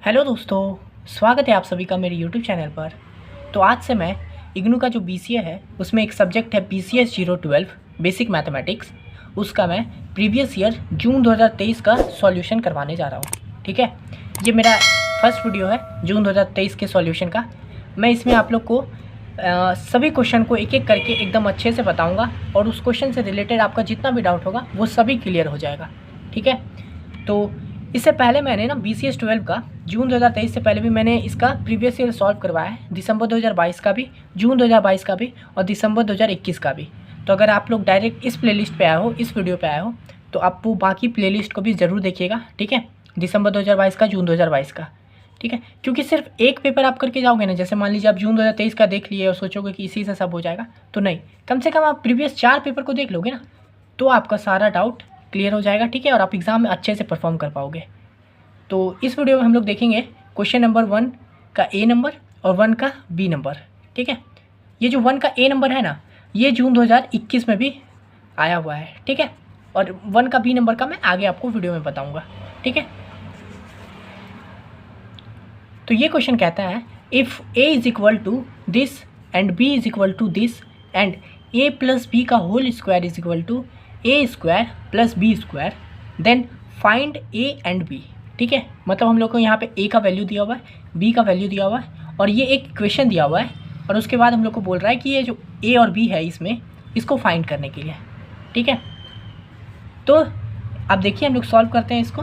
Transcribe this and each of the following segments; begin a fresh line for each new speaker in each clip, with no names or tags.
Hello दोस्तों, स्वागत है आप सभी का मेरे यूट्यूब चैनल पर। तो आज से मैं इग्नू का जो बीसीए है उसमें एक सब्जेक्ट है BCS 012 बेसिक मैथमेटिक्स, उसका मैं प्रीवियस ईयर जून 2023 का सॉल्यूशन करवाने जा रहा हूँ। ठीक है, ये मेरा फर्स्ट वीडियो है जून 2023 के सॉल्यूशन का। मैं इसमें आप लोग को सभी क्वेश्चन को एक एक करके एकदम अच्छे से बताऊँगा और उस क्वेश्चन से रिलेटेड आपका जितना भी डाउट होगा वो सभी क्लियर हो जाएगा। ठीक है, तो इससे पहले मैंने ना BCS 12 का जून 2023 से पहले भी मैंने इसका प्रीवियस ईयर सॉल्व करवाया है, दिसंबर 2022 का भी, जून 2022 का भी और दिसंबर 2021 का भी। तो अगर आप लोग डायरेक्ट इस प्लेलिस्ट पे आए हो, इस वीडियो पे आए हो, तो आप वो बाकी प्लेलिस्ट को भी ज़रूर देखिएगा। ठीक है, दिसंबर 2022 का, जून 2022 का। ठीक है, क्योंकि सिर्फ एक पेपर आप करके जाओगे ना, जैसे मान लीजिए आप जून 2023 का देख लिए और सोचोगे कि इसी से सब हो जाएगा, तो नहीं, कम से कम आप प्रीवियस 4 पेपर को देख लोगे ना, तो आपका सारा डाउट क्लियर हो जाएगा। ठीक है, और आप एग्ज़ाम में अच्छे से परफॉर्म कर पाओगे। तो इस वीडियो में हम लोग देखेंगे क्वेश्चन नंबर 1 का A नंबर और 1 का B नंबर। ठीक है, ये जो 1 का A नंबर है ना, ये जून 2021 में भी आया हुआ है। ठीक है, और 1 का B नंबर का मैं आगे आपको वीडियो में बताऊंगा। ठीक है, तो ये क्वेश्चन कहता है if A is equal to this and B is equal to this and A plus B का whole square is equal to A square plus B square, then find A and B। ठीक है, मतलब हम लोग को यहाँ पे A का वैल्यू दिया हुआ है, B का वैल्यू दिया हुआ है और ये एक इक्वेशन दिया हुआ है, और उसके बाद हम लोग को बोल रहा है कि ये जो A और B है इसमें, इसको फाइंड करने के लिए। ठीक है, तो अब देखिए हम लोग सॉल्व करते हैं इसको।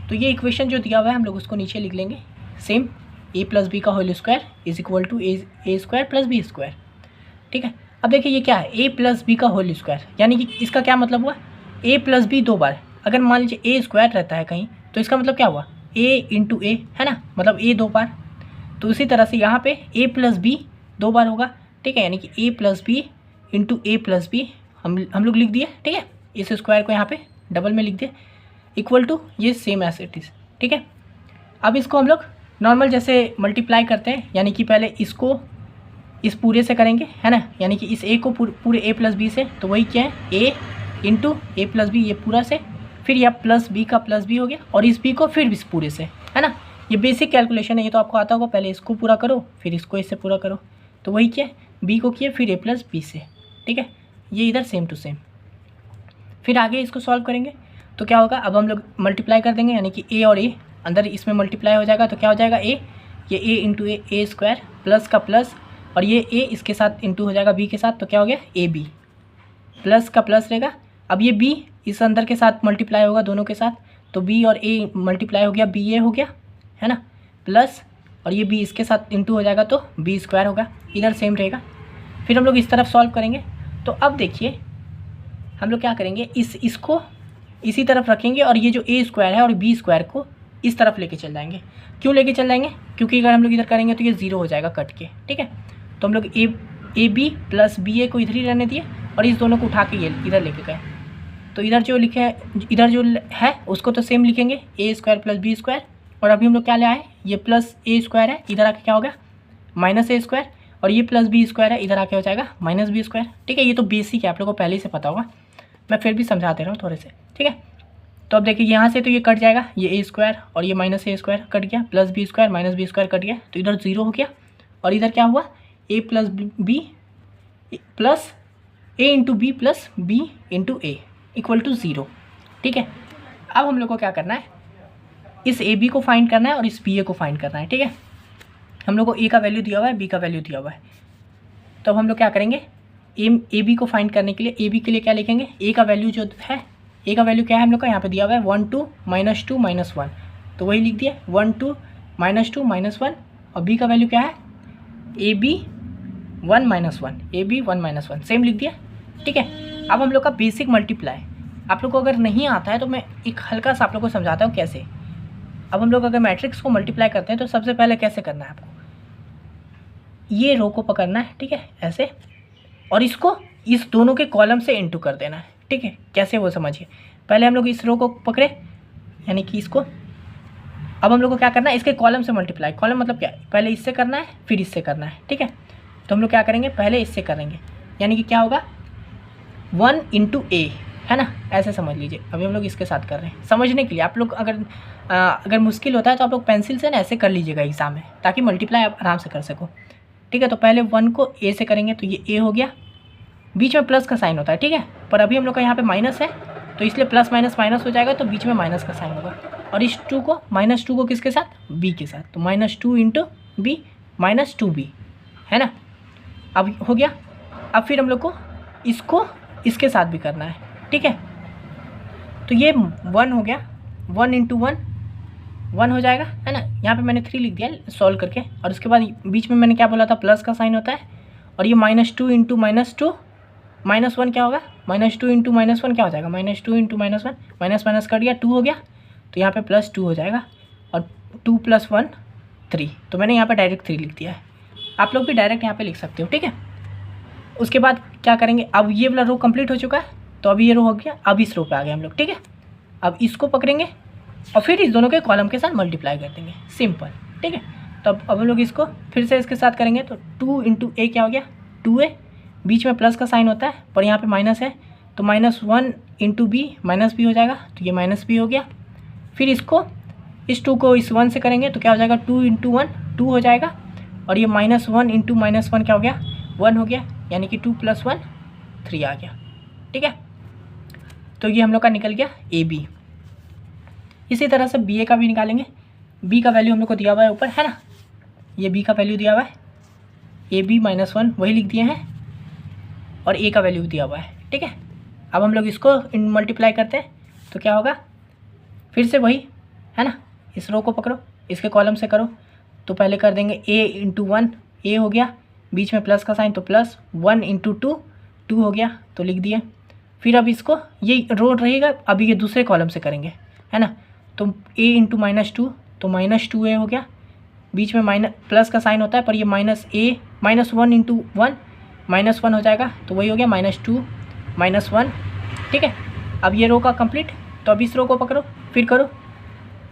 तो ये इक्वेशन जो दिया हुआ है हम लोग उसको नीचे लिख लेंगे, सेम A प्लस B का whole square is equal to A square plus B square. ठीक है, अब देखिए ये क्या है, A प्लस B का होल स्क्वायर, यानी कि इसका क्या मतलब हुआ, A प्लस B 2 बार। अगर मान लीजिए A स्क्वायर रहता है कहीं, तो इसका मतलब क्या हुआ, A इंटू A है ना, मतलब A 2 बार। तो उसी तरह से यहाँ पे A प्लस B 2 बार होगा। ठीक है, यानी कि A plus B into A plus B हम लोग लिख दिए। ठीक है, इस स्क्वायर को यहाँ पे डबल में लिख दिए, इक्वल टू ये सेम एज इट इज़। ठीक है, अब इसको हम लोग नॉर्मल जैसे मल्टीप्लाई करते हैं, यानी कि पहले इसको इस पूरे से करेंगे, है ना, यानी कि इस A को पूरे A प्लस B से, तो वही क्या है A into A plus B, ये पूरा से, फिर यह प्लस B का प्लस B हो गया, और इस B को फिर इस पूरे से, है ना। ये बेसिक कैलकुलेशन है, ये तो आपको आता होगा, पहले इसको पूरा करो फिर इसको इससे पूरा करो, तो वही क्या है B को किया फिर A प्लस B से। ठीक है, ये इधर सेम टू सेम। फिर आगे इसको सॉल्व करेंगे तो क्या होगा, अब हम लोग मल्टीप्लाई कर देंगे, यानी कि A और A अंदर इसमें मल्टीप्लाई हो जाएगा, तो क्या हो जाएगा A, ये A into A square plus का प्लस, और ये A इसके साथ इंटू हो जाएगा B के साथ, तो क्या हो गया AB, प्लस का प्लस रहेगा। अब ये B इस अंदर के साथ मल्टीप्लाई होगा दोनों के साथ, तो B और A मल्टीप्लाई हो गया, BA हो गया, है ना, प्लस, और ये B इसके साथ इंटू हो जाएगा तो B स्क्वायर होगा, इधर सेम रहेगा। फिर हम लोग इस तरफ सॉल्व करेंगे, तो अब देखिए हम लोग क्या करेंगे, इसको इसी तरफ रखेंगे, और ये जो A स्क्वायर है और B स्क्वायर को इस तरफ लेके चल जाएंगे। क्यों लेके चल जाएंगे, क्योंकि अगर हम लोग इधर करेंगे तो ये 0 हो जाएगा कट के। ठीक है, तो हम लोग AB प्लस BA को इधर ही रहने दिए, और इस दोनों को उठा के ये इधर लेके गए। तो इधर जो लिखे हैं, इधर जो है उसको तो सेम लिखेंगे, A square plus B square, और अभी हम लोग क्या ले आए, ये प्लस A स्क्वायर है, इधर आके क्या हो गया माइनस A स्क्वायर, और ये प्लस B स्क्वायर है, इधर आके हो जाएगा माइनस B स्क्वायर। ठीक है, ये तो बेसिक है, आप लोगों को पहले ही से पता होगा, मैं फिर भी समझा दे रहा हूँ थोड़े से। ठीक है, तो अब देखिए यहाँ से तो ये कट जाएगा, ये A स्क्वायर और ये माइनस A स्क्वायर कट गया, plus B square minus B square cut गया, तो इधर 0 हो गया, और इधर क्या हुआ A plus B plus A into B plus B into A equal to 0। ठीक है, अब हम लोग को क्या करना है, इस AB को फाइंड करना है और इस BA को फाइंड करना है। ठीक है, हम लोग को A का वैल्यू दिया हुआ है, B का वैल्यू दिया हुआ है, तो अब हम लोग क्या करेंगे, AB को फाइंड करने के लिए AB के लिए क्या लिखेंगे, A का वैल्यू जो है, A का वैल्यू क्या है हम लोग का यहाँ पे दिया हुआ है 1 2 -2 -1, तो वही लिख दिया 1 2 -2 -1, और B का वैल्यू क्या है AB 1 -1, AB 1 -1 सेम लिख दिया। ठीक है, अब हम लोग का बेसिक मल्टीप्लाई, आप लोग को अगर नहीं आता है तो मैं एक हल्का सा आप लोग को समझाता हूँ कैसे। अब हम लोग अगर मैट्रिक्स को मल्टीप्लाई करते हैं तो सबसे पहले कैसे करना है आपको, ये रो को पकड़ना है, ठीक है, ऐसे, और इसको इस दोनों के कॉलम से इंटू कर देना है। ठीक है, कैसे वो समझिए, पहले हम लोग इस रो को पकड़े, यानी कि इसको, अब हम लोग को क्या करना है, इसके कॉलम से मल्टीप्लाई, कॉलम मतलब क्या है, पहले इससे करना है फिर इससे करना है। ठीक है, तो हम लोग क्या करेंगे, पहले इससे करेंगे, यानी कि क्या होगा 1 इंटू A, है ना, ऐसे समझ लीजिए। अभी हम लोग इसके साथ कर रहे हैं समझने के लिए। आप लोग अगर मुश्किल होता है तो आप लोग पेंसिल से ना ऐसे कर लीजिएगा एग्जाम में, ताकि मल्टीप्लाई आप आराम से कर सको। ठीक है, तो पहले 1 को ए से करेंगे तो ये ए हो गया, बीच में प्लस का साइन होता है। ठीक है, पर अभी हम लोग का यहाँ पे माइनस है तो इसलिए प्लस माइनस माइनस हो जाएगा, तो बीच में माइनस का साइन होगा। और इस -2 को किसके साथ, बी के साथ, तो -2 इंटू बी -2b, है ना। अब हो गया। अब फिर हम लोग को इसको इसके साथ भी करना है। ठीक है, तो ये 1 हो गया, 1 इंटू 1 हो जाएगा, है ना। यहाँ पे मैंने 3 लिख दिया सॉल्व करके। और उसके बाद बीच में मैंने क्या बोला था, प्लस का साइन होता है। और ये -2 इंटू -2 -1 क्या होगा, -2 इंटू -1 क्या हो जाएगा, -2 इंटू -1 माइनस माइनस कट गया, 2 हो गया, तो यहाँ पे +2 हो जाएगा। और 2 + 1 3, तो मैंने यहाँ पे डायरेक्ट 3 लिख दिया है। आप लोग भी डायरेक्ट यहाँ पे लिख सकते हो। ठीक है, उसके बाद क्या करेंगे, अब ये वाला रो कंप्लीट हो चुका है, तो अभी ये रो हो गया। अब इस रो पे आ गए हम लोग। ठीक है, अब इसको पकड़ेंगे और फिर इस दोनों के कॉलम के साथ मल्टीप्लाई कर देंगे, सिंपल। ठीक है, तो अब हम लोग इसको फिर से इसके साथ करेंगे, तो 2 इंटू ए क्या हो गया, 2a, बीच में प्लस का साइन होता है पर यहाँ पे माइनस है, तो -1 इंटू बी -b हो जाएगा, तो ये -b हो गया। फिर इसको इस 2 को इस 1 से करेंगे तो क्या हो जाएगा, 2 इंटू 1 2 हो जाएगा। और ये -1 इंटू -1 क्या हो गया, 1 हो गया, यानी कि 2 + 1 3 आ गया। ठीक है, तो ये हम लोग का निकल गया ए बी। इसी तरह से बी ए का भी निकालेंगे। बी का वैल्यू हम लोग को दिया हुआ है ऊपर, है ना, ये बी का वैल्यू दिया हुआ है, ए बी -1 वही लिख दिए हैं, और ए का वैल्यू दिया हुआ है। ठीक है, अब हम लोग इसको मल्टीप्लाई करते हैं तो क्या होगा, फिर से वही, है ना, इस रो को पकड़ो, इसके कॉलम से करो, तो पहले कर देंगे a इंटू 1, ए हो गया, बीच में प्लस का साइन तो +1 इंटू 2 2 हो गया, तो लिख दिए। फिर अब इसको ये रो रहेगा, अभी ये दूसरे कॉलम से करेंगे, है ना, तो a इंटू -2 तो -2a हो गया, बीच में प्लस का साइन होता है पर ये -1 इंटू 1 -1 हो जाएगा, तो वही हो गया -2 -1। ठीक है, अब ये रो का कंप्लीट, तो अब इस रो को पकड़ो, फिर करो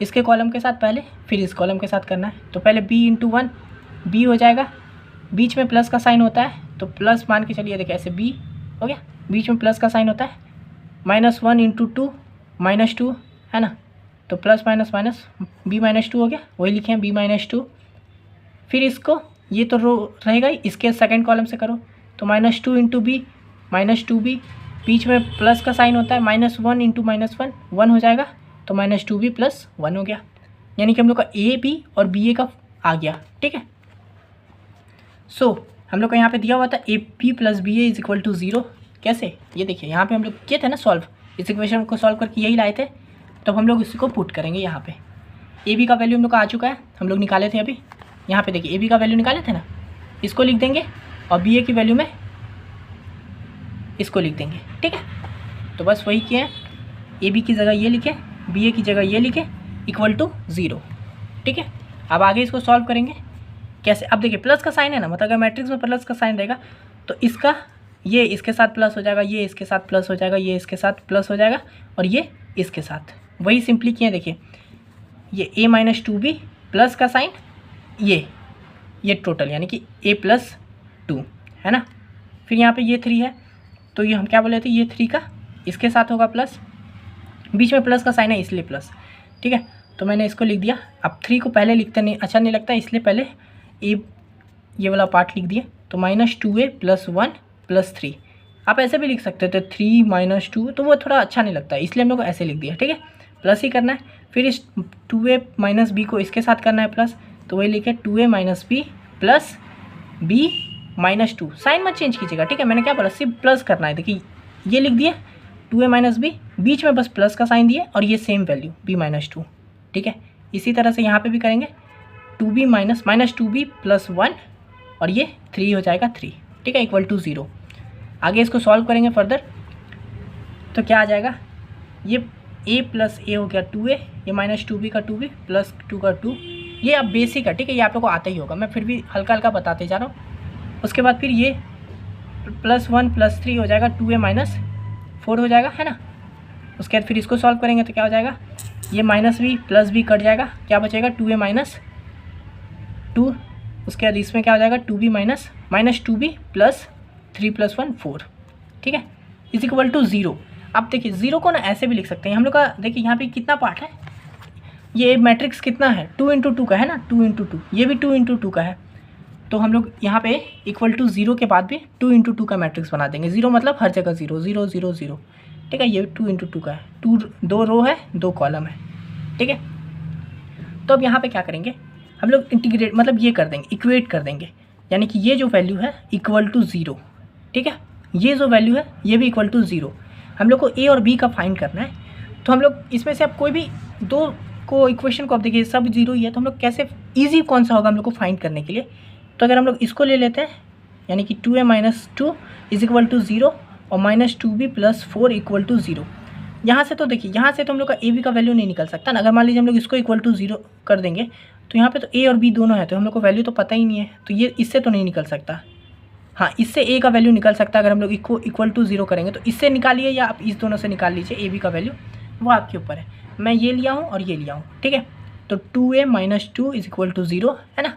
इसके कॉलम के साथ पहले, फिर इस कॉलम के साथ करना है। तो पहले b इंटू 1 b हो जाएगा, बीच में प्लस का साइन होता है तो प्लस मान के चलिए, देखिए ऐसे b हो गया, बीच में प्लस का साइन होता है, -1 इंटू 2 -2, है ना, तो प्लस माइनस माइनस b -2 हो गया, वही लिखे हैं b -2। फिर इसको ये तो रो रहेगा ही, इसके सेकंड कॉलम से करो, तो -2 इंटू बी -2b, बीच में प्लस का साइन होता है, -1 इंटू -1 1 हो जाएगा, तो -2b + 1 हो गया, यानी कि हम लोग का ए बी और बी ए का आ गया। ठीक है, सो हम लोग का यहाँ पे दिया हुआ था ए बी + बी ए = 0। कैसे, ये देखिए यहाँ पे हम लोग किए थे ना सॉल्व, इस इक्वेशन को सॉल्व करके यही लाए थे, तो हम लोग इसको पुट करेंगे यहाँ पे। ए बी का वैल्यू हम लोग का आ चुका है, हम लोग निकाले थे अभी, यहाँ पे देखिए ए बी का वैल्यू निकाले थे ना, इसको लिख देंगे, और बी ए की वैल्यू में इसको लिख देंगे। ठीक है, तो बस वही किए हैं, ए बी की जगह ये लिखे, बी ए की जगह ये लिखे, = 0। ठीक है, अब आगे इसको सॉल्व करेंगे कैसे। अब देखिए प्लस का साइन है ना, मतलब अगर मैट्रिक्स में प्लस का साइन रहेगा तो इसका ये इसके साथ प्लस हो जाएगा, ये इसके साथ प्लस हो जाएगा, ये इसके साथ प्लस हो जाएगा, और ये इसके साथ, वही सिंपली किए। देखिए ये a -2b प्लस का साइन, ये टोटल यानी कि a + 2, है ना। फिर यहाँ पे ये 3 है, तो ये हम क्या बोले थे, ये 3 का इसके साथ होगा प्लस, बीच में प्लस का साइन है इसलिए प्लस। ठीक है, तो मैंने इसको लिख दिया। अब 3 को पहले लिखते नहीं अच्छा नहीं लगता, इसलिए पहले ये वाला पार्ट लिख दिए, तो -2a + 1 + 3। आप ऐसे भी लिख सकते थे 3 - 2, तो वो थोड़ा अच्छा नहीं लगता, इसलिए हम लोग को ऐसे लिख दिया। ठीक है, प्लस ही करना है। फिर इस 2a - b को इसके साथ करना है प्लस, तो वही लिखे 2a - b + b - 2। साइन मत चेंज कीजिएगा। ठीक है, मैंने क्या बोला, सिर्फ प्लस करना है। देखिए ये लिख दिए 2a - b, बीच में बस प्लस का साइन दिए, और ये सेम वैल्यू b - 2। ठीक है, इसी तरह से यहाँ पे भी करेंगे, 2b -2b + 1, और ये 3 हो जाएगा 3। ठीक है, = 0। आगे इसको सॉल्व करेंगे फर्दर, तो क्या आ जाएगा, ये a + a हो गया 2a, ये -2b का 2b + 2 का 2। ये अब बेसिक है। ठीक है, ये आप लोग को आता ही होगा, मैं फिर भी हल्का हल्का बताते जा रहा हूँ। उसके बाद फिर ये +1 + 3 हो जाएगा, 2a - 4 हो जाएगा, है ना। उसके बाद फिर इसको सॉल्व करेंगे तो क्या हो जाएगा, ये -b + b कट जाएगा, क्या बचेगा 2a - 2। उसके बाद इसमें क्या हो जाएगा, 2b -2b + 3 + 1 4। ठीक है, = 0। अब देखिए 0 को ना ऐसे भी लिख सकते हैं हम लोग का। देखिए यहाँ पे कितना पार्ट है, ये मैट्रिक्स कितना है 2 × 2 का है ना, 2 × 2, ये भी 2 × 2 का है। तो हम लोग यहाँ पे = 0 के बाद भी 2 × 2 का मैट्रिक्स बना देंगे। 0 मतलब हर जगह 0 0 0 0, ठीक है। ये 2 × 2 का है, 2 रो है 2 कॉलम है, ठीक है। तो अब यहाँ पे क्या करेंगे हम लोग, इंटीग्रेट मतलब ये कर देंगे, इक्वेट कर देंगे, यानी कि ये जो वैल्यू है =0, ठीक है। ये जो वैल्यू है ये भी =0। हम लोग को ए और बी का फाइंड करना है। तो हम लोग इसमें से अब कोई भी दो को इक्वेशन को, अब देखिए सब 0 ही है, तो हम लोग कैसे ईजी कौन सा होगा हम लोग को फाइंड करने के लिए। तो अगर हम लोग इसको ले लेते हैं, यानी कि 2a - 2 = 0 और -2b + 4 = 0। यहाँ से तो देखिए, यहाँ से तो हम लोग का ए बी का वैल्यू नहीं निकल सकता ना। अगर मान लीजिए हम लोग इसको =0 कर देंगे तो यहाँ पे तो ए और बी दोनों है, तो हम लोग को वैल्यू तो पता ही नहीं है, तो ये इससे तो नहीं निकल सकता। हाँ, इससे ए का वैल्यू निकल सकता है अगर हम लोग इसको =0 करेंगे, तो इससे निकालिए या आप इस दोनों से निकाल लीजिए ए बी का वैल्यू, वो आपके ऊपर है। मैं ये लिया हूँ और ये लिया हूँ, ठीक है। तो 2a - 2 = 0 है ना,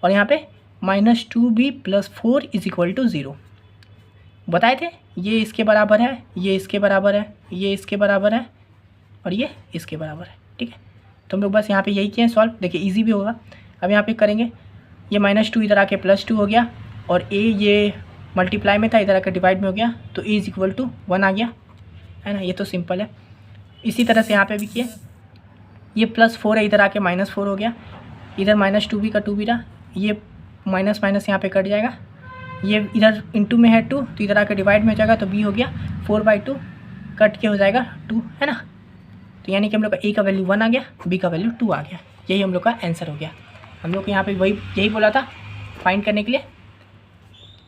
और यहाँ पे -2b + 4 = 0 बताए थे। ये इसके बराबर है, ये इसके बराबर है, ये इसके बराबर है और ये इसके बराबर है, ठीक है। तो हम लोग बस यहाँ पे यही किए हैं सॉल्व। देखिए इजी भी होगा। अब यहाँ पे करेंगे, ये -2 इधर आके +2 हो गया, और a ये मल्टीप्लाई में था, इधर आकर डिवाइड में हो गया, तो a = 1 आ गया, है ना। ये तो सिंपल है। इसी तरह से यहाँ पे भी किए, ये +4 है, इधर आके -4 हो गया, इधर -2b का 2b रहा, ये माइनस माइनस यहाँ पे कट जाएगा, ये इधर इंटू में है 2, तो इधर आकर डिवाइड में हो जाएगा, तो b हो गया 4/2, कट के हो जाएगा 2, है ना। तो यानी कि हम लोग का a का वैल्यू 1 आ गया, b का वैल्यू 2 आ गया। यही हम लोग का आंसर हो गया। हम लोग को यहाँ पे वही यही बोला था फाइंड करने के लिए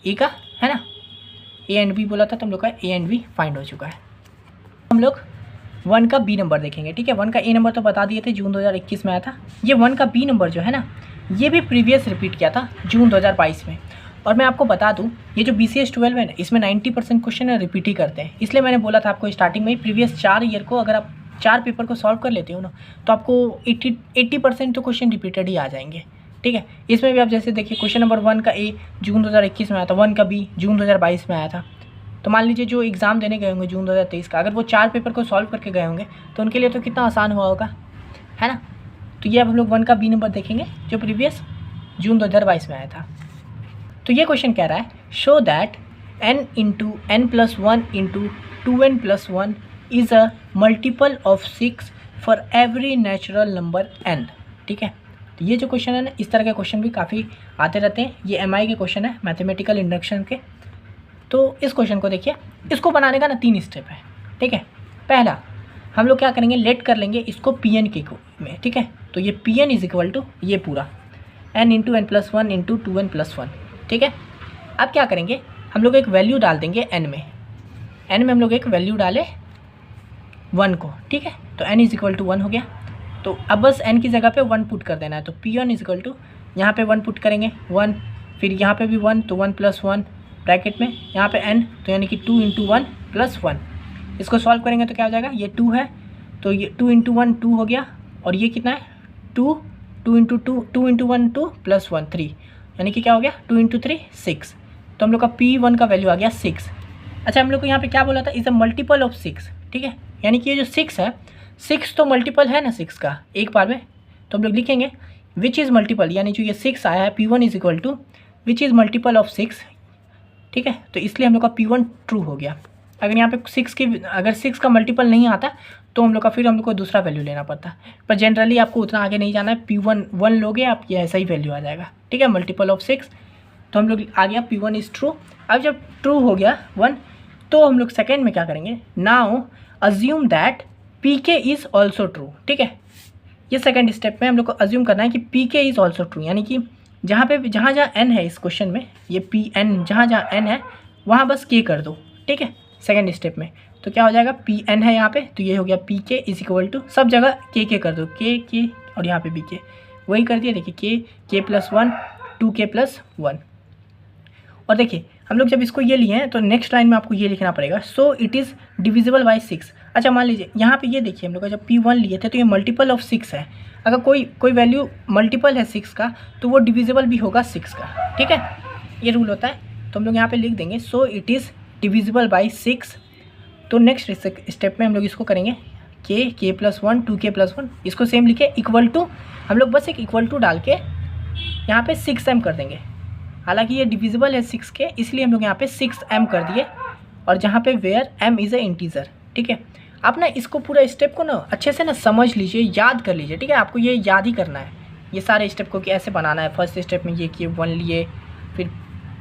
a का, है ना। a एंड b बोला था, तो हम लोग का a एंड b फाइंड हो चुका है। हम लोग 1 का b नंबर देखेंगे, ठीक है। 1 का a नंबर तो बता दिए थे, जून 2021 में आया था। ये 1 का b नंबर जो है ना, ये भी प्रीवियस रिपीट किया था जून 2022 में। और मैं आपको बता दूं, ये जो BCS 12 है ना, इसमें 90% क्वेश्चन रिपीट ही करते हैं। इसलिए मैंने बोला था आपको स्टार्टिंग में ही, प्रीवियस 4 ईयर को अगर आप 4 पेपर को सॉल्व कर लेते हो ना, तो आपको 80% तो क्वेश्चन रिपीटेड ही आ जाएंगे, ठीक है। इसमें भी आप जैसे देखिए, क्वेश्चन नंबर 1 का a जून 2021 में आया था, 1 का b जून 2022 में आया था। तो मान लीजिए जो एग्ज़ाम देने गए होंगे जून 2023 का, अगर वो 4 पेपर को सॉल्व करके गए होंगे, तो उनके लिए तो कितना आसान हुआ होगा, है ना। तो ये अब हम लोग 1 का b नंबर देखेंगे, जो प्रीवियस जून 2022 में आया था। तो ये क्वेश्चन कह रहा है, show that n × n + 1 × 2n + 1 is a multiple of 6 for every natural number n, ठीक है। तो ये जो क्वेश्चन है ना, इस तरह के क्वेश्चन भी काफ़ी आते रहते हैं। ये MI के क्वेश्चन है, मैथमेटिकल इंडक्शन के। तो इस क्वेश्चन को देखिए, इसको बनाने का ना 3 स्टेप है, ठीक है। पहला हम लोग क्या करेंगे, लेट कर लेंगे इसको Pn के में, ठीक है। तो ये Pn = ये पूरा n × n + 1 × 2n + 1, ठीक है। अब क्या करेंगे, हम लोग एक वैल्यू डाल देंगे n में हम लोग एक वैल्यू डाले 1 को, ठीक है। तो n = 1 हो गया। तो अब बस n की जगह पे 1 पुट कर देना है। तो P1 = यहाँ पे 1 पुट करेंगे 1, फिर यहाँ पे भी 1, तो 1 + 1 ब्रैकेट में, यहाँ पे n, तो यानी कि 2 × 1 + 1। इसको सॉल्व करेंगे तो क्या हो जाएगा, ये 2 है, तो ये 2 × 1 2 हो गया, और ये कितना है 2 × 1 2 + 1 3, यानी कि क्या हो गया 2 × 3 6। तो हम लोग का P1 का वैल्यू आ गया 6। अच्छा, हम लोग को यहाँ पे क्या बोला था, इज़ अ मल्टीपल ऑफ 6, ठीक है। यानी कि ये जो 6 है, 6 तो मल्टीपल है ना 6 का एक बार में। तो हम लोग लिखेंगे विच इज़ मल्टीपल, यानी जो ये 6 आया है P1 = which is multiple of 6, ठीक है। तो इसलिए हम लोग का P1 ट्रू हो गया। अगर यहाँ पे 6 का मल्टीपल नहीं आता, तो हम लोग का फिर हम लोग को दूसरा वैल्यू लेना पड़ता। पर जनरली आपको उतना आगे नहीं जाना है, P1 1 लोगे आप, ये ऐसा ही वैल्यू आ जाएगा, ठीक है, मल्टीपल ऑफ 6। तो हम लोग आ गया P1 इज़ ट्रू। अब जब ट्रू हो गया 1, तो हम लोग सेकेंड में क्या करेंगे, now assume that Pk is also true, ठीक है। ये सेकेंड स्टेप में हम लोग को अज्यूम करना है कि Pk इज़ ऑल्सो ट्रू, यानी कि जहाँ n है इस क्वेश्चन में, ये Pn जहाँ n है वहाँ बस k कर दो, ठीक है, सेकेंड स्टेप में। तो क्या हो जाएगा, Pn है यहाँ पे, तो ये हो गया Pk = सब जगह k कर दो, k और यहाँ पे भी k, वही कर दिया। देखिए k + 1 2k + 1। और देखिए हम लोग जब इसको ये लिए हैं, तो नेक्स्ट लाइन में आपको ये लिखना पड़ेगा, so it is divisible by 6। अच्छा, मान लीजिए यहाँ पे ये देखिए, हम लोग जब P1 लिए थे तो ये मल्टीपल ऑफ 6 है। अगर कोई वैल्यू मल्टीपल है 6 का, तो वो डिविजिबल भी होगा 6 का, ठीक है, ये रूल होता है। तो हम लोग यहाँ पे लिख देंगे, so it is divisible by 6 तो नेक्स्ट स्टेप में हम लोग इसको करेंगे के प्लस 1 2k प्लस 1, इसको सेम लिखे इक्वल टू, हम लोग बस एक इक्वल टू डाल के यहाँ पे 6m कर देंगे। हालांकि ये डिविजिबल है 6 के, इसलिए हम लोग यहाँ पे 6m कर दिए, और जहाँ पे where m is a integer. ठीक है, आप ना इसको पूरा स्टेप को ना अच्छे से ना समझ लीजिए, याद कर लीजिए। ठीक है, आपको ये याद ही करना है ये सारे स्टेप को कि ऐसे बनाना है। फर्स्ट स्टेप में ये किए 1 लिए, फिर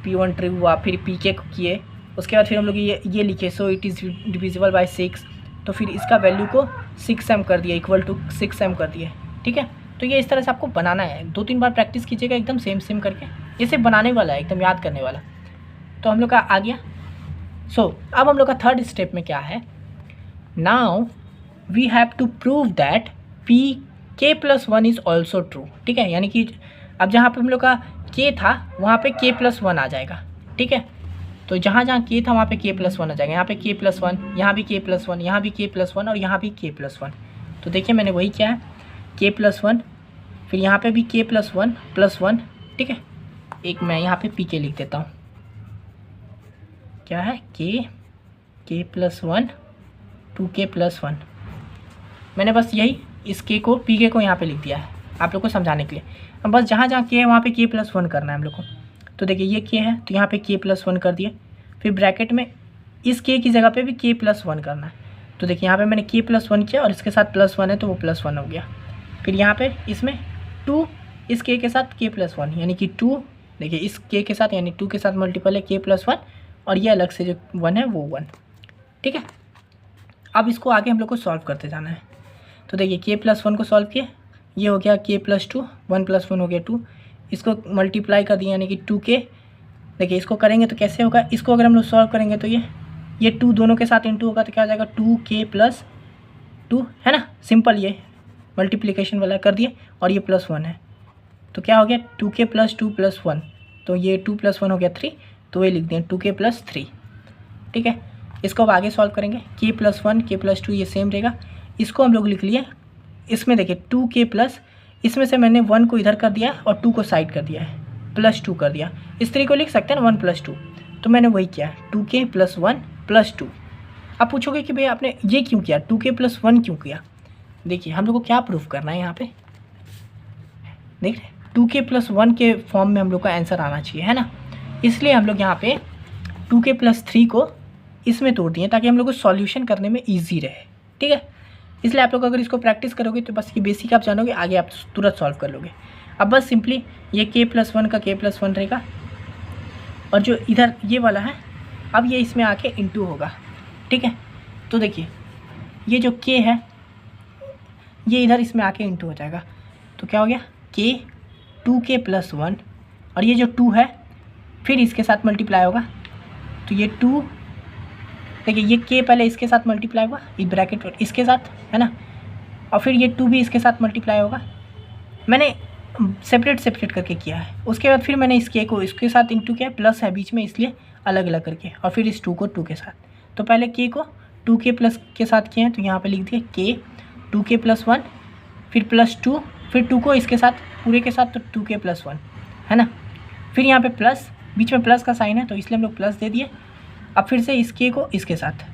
p1 ट्रू हुआ, फिर pk को किए, उसके बाद फिर हम लोग ये लिखे so it is divisible by 6, तो फिर इसका वैल्यू को 6m कर दिया, इक्वल टू 6m कर दिए। ठीक है, तो ये इस तरह से आपको बनाना है, 2-3 बार प्रैक्टिस कीजिएगा एकदम सेम करके, ये सिर्फ बनाने वाला है, एकदम याद करने वाला। तो हम लोग का आ गया। अब हम लोग का थर्ड स्टेप में क्या है, now we have to prove that k plus 1 is also true. ठीक है, यानी कि अब जहाँ पे हम लोग का k था वहाँ पे k प्लस 1 आ जाएगा। ठीक है, तो जहाँ k था वहाँ पे k प्लस 1 आ जाएगा, यहाँ पे k प्लस 1, यहाँ भी k प्लस 1, यहाँ भी k प्लस 1, और यहाँ भी k प्लस 1। तो देखिए मैंने वही किया है, k प्लस 1, फिर यहाँ पे भी k प्लस 1 प्लस 1। ठीक है, एक मैं यहाँ पे pk लिख देता हूँ, क्या है k प्लस 1 2k प्लस 1। मैंने बस यही इस k को pk को यहाँ पे लिख दिया है आप लोग को समझाने के लिए। अब बस जहाँ k है वहाँ पे k प्लस 1 करना है हम लोग को। तो देखिए ये k है तो यहाँ पे k प्लस 1 कर दिए, फिर ब्रैकेट में इस k की जगह पे भी k प्लस 1 करना है। तो देखिए यहाँ पे मैंने k प्लस 1 किया और इसके साथ प्लस 1 है तो वो प्लस 1 हो गया। फिर यहाँ पे इसमें 2 इस k के साथ k प्लस 1 यानी कि 2, देखिए इस k के साथ यानी 2 के साथ मल्टीपल है k प्लस 1, और ये अलग से जो 1 है वो 1। ठीक है, अब इसको आगे हम लोग को सॉल्व करते जाना है। तो देखिए k प्लस 1 को सॉल्व किए, ये हो गया k प्लस 2, 1 प्लस 1 हो गया 2, इसको मल्टीप्लाई कर दिया यानी कि 2k। देखिए इसको करेंगे तो कैसे होगा, इसको अगर हम लोग सॉल्व करेंगे तो ये 2 दोनों के साथ इंटू होगा तो क्या हो जाएगा 2k प्लस 2, है ना, सिंपल ये मल्टीप्लिकेशन वाला कर दिए, और ये प्लस 1 है तो क्या हो गया 2k प्लस 2 प्लस 1, तो ये 2 प्लस 1 हो गया 3, तो ये लिख दें 2k प्लस 3। ठीक है, इसको अब आगे सॉल्व करेंगे, k प्लस 1 k प्लस 2 ये सेम रहेगा, इसको हम लोग लिख लिए। इसमें देखिए 2k प्लस, इसमें से मैंने 1 को इधर कर दिया और 2 को साइड कर दिया है, प्लस 2 कर दिया। इस तरीके को लिख सकते हैं ना 1 प्लस 2, तो मैंने वही किया 2k प्लस 1 प्लस 2। आप पूछोगे कि भैया आपने ये क्यों किया, 2k प्लस 1 क्यों किया। देखिए हम लोग को क्या प्रूफ करना है यहाँ पे, देख रहे 2k प्लस 1 के फॉर्म में हम लोग का आंसर आना चाहिए, है ना, इसलिए हम लोग यहाँ पे 2k प्लस 3 को इसमें तोड़ दिए ताकि हम लोग को सॉल्यूशन करने में ईजी रहे। ठीक है, इसलिए आप लोग अगर इसको प्रैक्टिस करोगे तो बस ये बेसिक आप जानोगे, आगे आप तुरंत सॉल्व कर लोगे। अब बस सिंपली ये k प्लस 1 का k प्लस 1 रहेगा, और जो इधर ये वाला है अब ये इसमें आके इंटू होगा। ठीक है, तो देखिए ये जो k है ये इधर इसमें आके इंटू हो जाएगा, तो क्या हो गया k 2k प्लस 1, और ये जो 2 है फिर इसके साथ मल्टीप्लाई होगा, तो ये 2, देखिए ये k पहले इसके साथ मल्टीप्लाई हुआ इस ब्रैकेट इसके साथ, है ना, और फिर ये 2 भी इसके साथ मल्टीप्लाई होगा। मैंने सेपरेट करके किया है, उसके बाद फिर मैंने इस k को इसके साथ इंटू किया, प्लस है बीच में इसलिए अलग अलग करके, और फिर इस 2 को 2 के साथ। तो पहले k को 2k प्लस के साथ किए हैं तो यहाँ पे लिख दिए k 2k प्लस 1, फिर प्लस 2, फिर 2 को इसके साथ पूरे के साथ तो 2k प्लस 1, है ना, फिर यहाँ पे प्लस, बीच में प्लस का साइन है तो इसलिए हम लोग प्लस दे दिए। अब फिर से इस k को इसके साथ,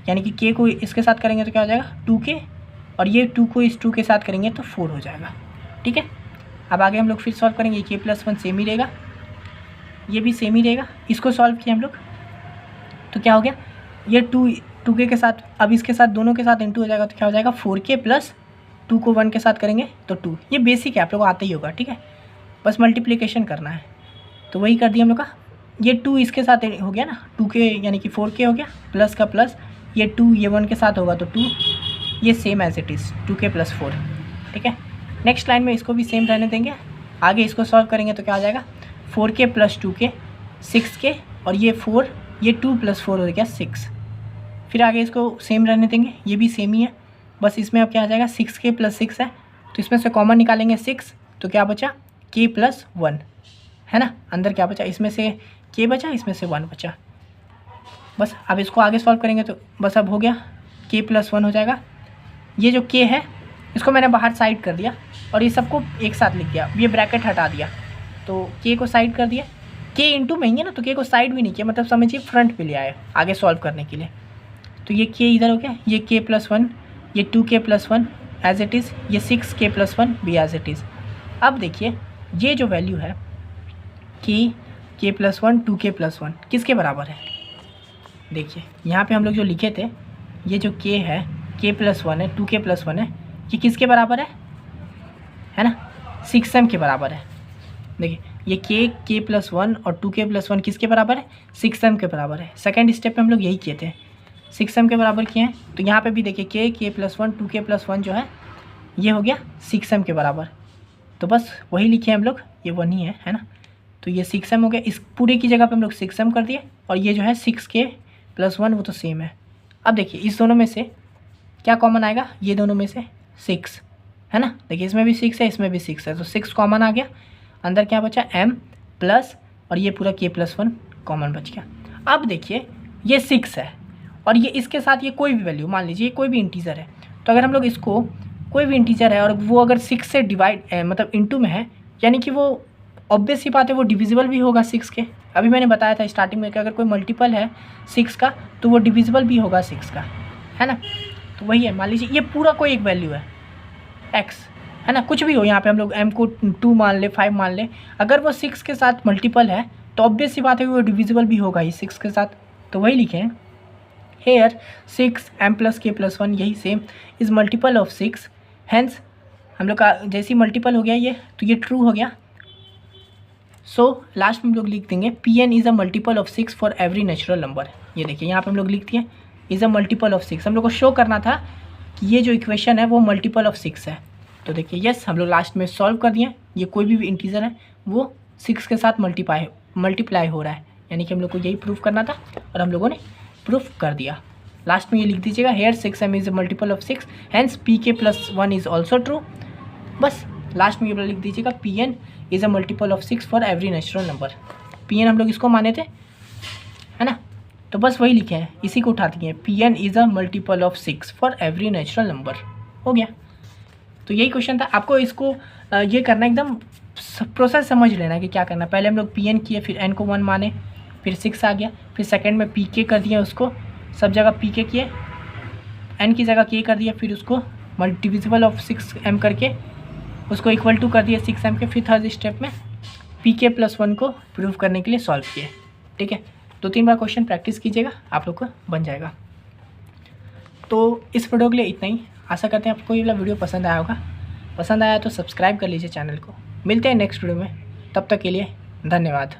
यानी कि k को इसके साथ करेंगे तो क्या हो जाएगा 2k, और ये 2 को इस 2 के साथ करेंगे तो 4 हो जाएगा। ठीक है, अब आगे हम लोग फिर सॉल्व करेंगे, k प्लस 1 सेम ही रहेगा, ये भी सेम ही रहेगा। इसको सॉल्व किया हम लोग तो क्या हो गया, ये 2k के साथ अब इसके साथ दोनों के साथ इंटू हो जाएगा तो क्या हो जाएगा 4k प्लस 2 को 1 के साथ करेंगे तो 2। ये बेसिक है, आप लोग को आता ही होगा। ठीक है, बस मल्टीप्लिकेशन करना है, तो वही कर दिया हम लोग का। ये 2 इसके साथ हो गया ना 2k यानी कि 4k हो गया, प्लस का प्लस, ये 2 ये 1 के साथ होगा तो 2, ये same as it is 2k plus 4। ठीक है, नेक्स्ट लाइन में इसको भी सेम रहने देंगे, आगे इसको सॉल्व करेंगे तो क्या हो जाएगा 4k प्लस 2k 6k, और ये 4, ये 2 प्लस 4 हो गया 6। फिर आगे इसको सेम रहने देंगे, ये भी सेम ही है, बस इसमें अब क्या आ जाएगा 6k प्लस 6 है तो इसमें से कॉमन निकालेंगे 6, तो क्या बचा k प्लस 1, है ना, अंदर क्या बचा, इसमें से k बचा, इसमें से 1 बचा। बस अब इसको आगे सॉल्व करेंगे तो बस अब हो गया k प्लस 1 हो जाएगा। ये जो k है इसको मैंने बाहर साइड कर दिया और ये सबको एक साथ लिख दिया, ये ब्रैकेट हटा दिया तो k को साइड कर दिया, k इंटू में ही है ना तो k को साइड भी नहीं किया, मतलब समझिए फ्रंट पे ले आए आगे सॉल्व करने के लिए। तो ये k इधर हो गया, ये k+1, ये 2k+1 एज इट इज़, ये 6k+1 भी एज इट इज़। अब देखिए ये जो वैल्यू है k+1 2k+1 किसके बराबर है? देखिए यहाँ पे हम लोग जो लिखे थे, ये जो k है k+1 है, 2k+1 है, ये किसके बराबर है ना? 6m के बराबर है। देखिए ये k+1 और 2k+1 किसके बराबर है? 6m के बराबर है। सेकेंड स्टेप में हम लोग यही किए थे, 6m के बराबर किए हैं। तो यहाँ पे भी देखिए k+1 2k+1 जो है ये हो गया 6m के बराबर। तो बस वही लिखे हैं हम लोग, ये 1 ही है ना? तो ये 6m हो गया, इस पूरे की जगह पे हम लोग 6m कर दिए, और ये जो है 6k+1 वो तो सेम है। अब देखिए इस दोनों में से क्या कॉमन आएगा? ये दोनों में से 6 है ना? देखिए इसमें भी 6 है, इसमें भी 6 है, तो 6 कॉमन आ गया। अंदर क्या बचा? m प्लस, और ये पूरा k+1 कॉमन बच गया। अब देखिए ये 6 है, और ये इसके साथ ये कोई भी वैल्यू, मान लीजिए कोई भी इंटीजर है, तो अगर हम लोग इसको कोई भी इंटीजर है और वो अगर 6 से डिवाइड मतलब इनटू में है, यानी कि वो ऑब्वियस ही बात है वो डिविजिबल भी होगा 6 के। अभी मैंने बताया था स्टार्टिंग में कि अगर कोई मल्टीपल है 6 का तो वो डिविजिबल भी होगा 6 का, है ना? तो वही है, मान लीजिए ये पूरा कोई एक वैल्यू है x, है ना? कुछ भी हो, यहाँ पे हम लोग m को 2 मान ले, 5 मान ले, अगर वो 6 के साथ मल्टीपल है तो ऑब्वियस ही बात है कि वो डिविजिबल भी होगा ही 6 के साथ। तो वही लिखे हैं हेयर 6m + k+1 यही same is multiple of 6, hence हम लोग का जैसे मल्टीपल हो गया ये, तो ये ट्रू हो गया। सो लास्ट में हम लोग लिख देंगे Pn is a multiple of 6 for every natural number. ये देखिए यहाँ पे हम लोग लिख दिए इज़ अ मल्टीपल ऑफ 6। हम लोग को शो करना था कि ये जो इक्वेशन है वो मल्टीपल ऑफ 6 है। तो देखिए यस, हम लोग लास्ट में सॉल्व कर दिए। ये कोई भी इंटीजर है वो 6 के साथ मल्टीप्लाई हो रहा है, यानी कि हम लोग को यही प्रूफ करना था और हम लोगों ने प्रूफ कर दिया। लास्ट में ये लिख दीजिएगा here 6m is a multiple of 6, hence pk+1 is also true. बस लास्ट में ये लिख दीजिएगा Pn is a multiple of 6 for every natural number. Pn हम लोग इसको माने थे, है ना? तो बस वही लिखे हैं, इसी को उठा दिए Pn is a multiple of 6 for every natural number. हो गया। तो यही क्वेश्चन था। आपको इसको ये करना एकदम प्रोसेस समझ लेना कि क्या करना। पहले हम लोग Pn किए, फिर n को 1 माने, फिर 6 आ गया, फिर सेकेंड में pk कर दिया, उसको सब जगह pk किए, n की जगह k कर दिया, फिर उसको डिविजिबल ऑफ 6m करके उसको इक्वल टू कर दिया 6m के। फिर थर्ड स्टेप में pk+1 को प्रूव करने के लिए सॉल्व किए। ठीक है, 2-3 बार क्वेश्चन प्रैक्टिस कीजिएगा, आप लोग को बन जाएगा। तो इस वीडियो के लिए इतना ही। आशा करते हैं आपको ये वाला वीडियो पसंद आया होगा। पसंद आया तो सब्सक्राइब कर लीजिए चैनल को। मिलते हैं नेक्स्ट वीडियो में, तब तक के लिए धन्यवाद।